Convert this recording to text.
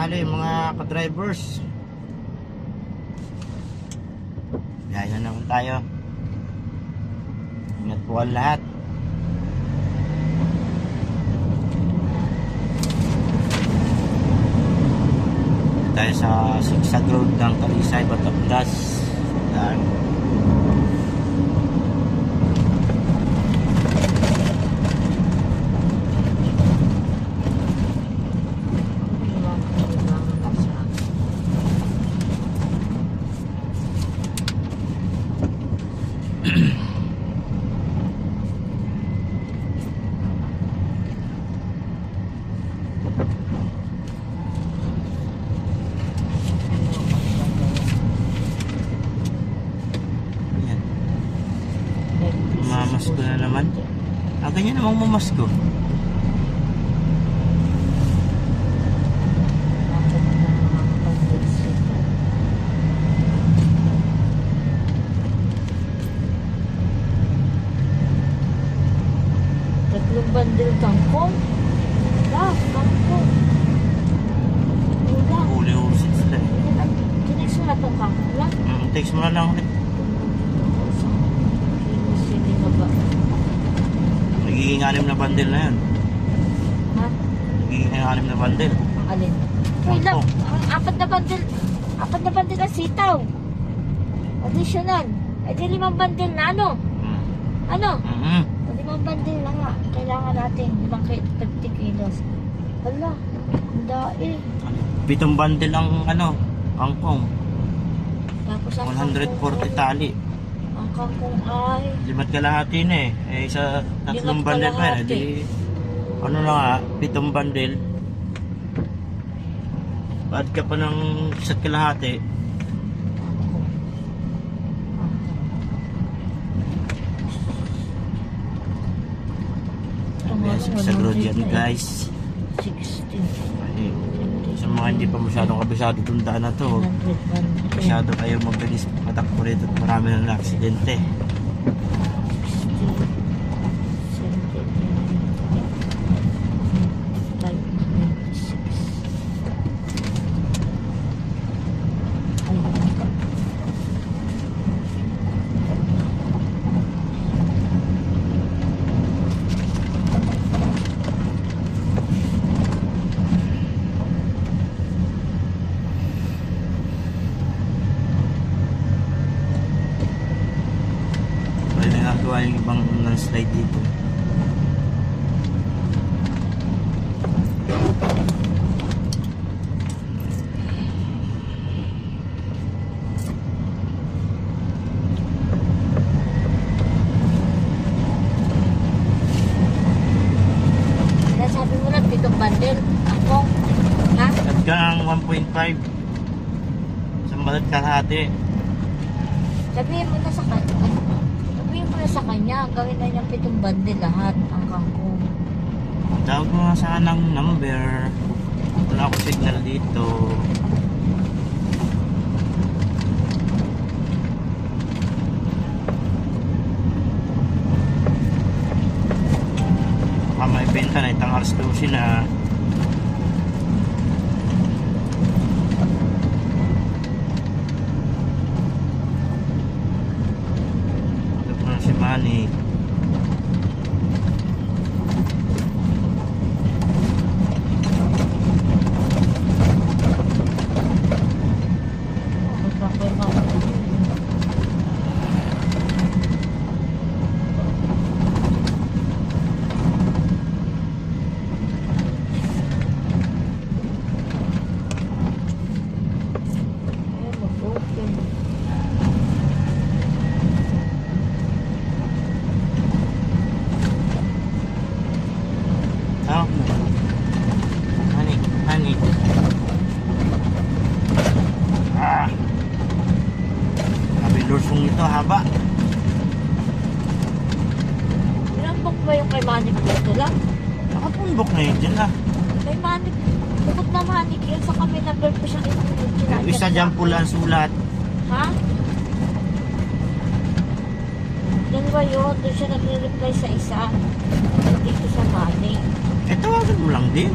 tanghali mga ka-drivers. Biyahe na naman tayo. Ingat po ang lahat. Tayo sa Sigsag Road ng Talisay, Batangas. Yan. Mamasko na naman. Ganyan namang mamasko. Tatlong bandil kangkong. Kangkong. Huli-huli sila. Tinex mo na itong kangkong lang. Text mo na lang ulit. Nagiging 6 na bundle na yan. Ha? Nagiging 6 na bundle. Ang alin? Wait lang. Ang 4 na bandil. 4 na bandil ang sitaw. Additional. Eh di 5 bandil na ano? Ano? 5 bandil na nga. Kailangan natin 50 kilos. Hala. Ang daig. 7 bundle ang kangkong. Tapos ang 140 tali. Ang kangkong ay 5 kalahati na eh. Eh sa 3 5 bundle pa yan. kalahati. Di, ano na nga, 7 bundle. Ba't ka pa ng 1 kalahati? Sa road yan guys. 16. Ay, sa mga hindi pa masyadong kabisado itong daan na to, 100. masyado kayo mabilis patakbo rito at marami na aksidente. 96. Pwede nga gawa yung ibang non-slide dito. Sabi mo lang, 7 bandil. Ako. Ha? At ka ng 1.5. Isang balat kalahati. Sabihin mo na sa kanya. Sabihin mo na sa kanya. Gawin na niyang 7 bandil lahat. Ang kangkong. Tawag mo nga sa ng number. Wala akong signal dito. Baka may benta na itang alas 12 na. Ito po na si Manny. Tawag mo. Honey. Sabi lursong ito, haba. Ilang book ba yung kay Manik dito lang? Nakapumbok na yun dyan ah. Kay Manik. Bukod na Manik yan. Sa kami number po siyang Yung isa dyan pula ang sulat. Ha? Yan ba yun? Doon siya nagre-reply sa isa. Dito sa Manik. Eh tawagan mo lang din.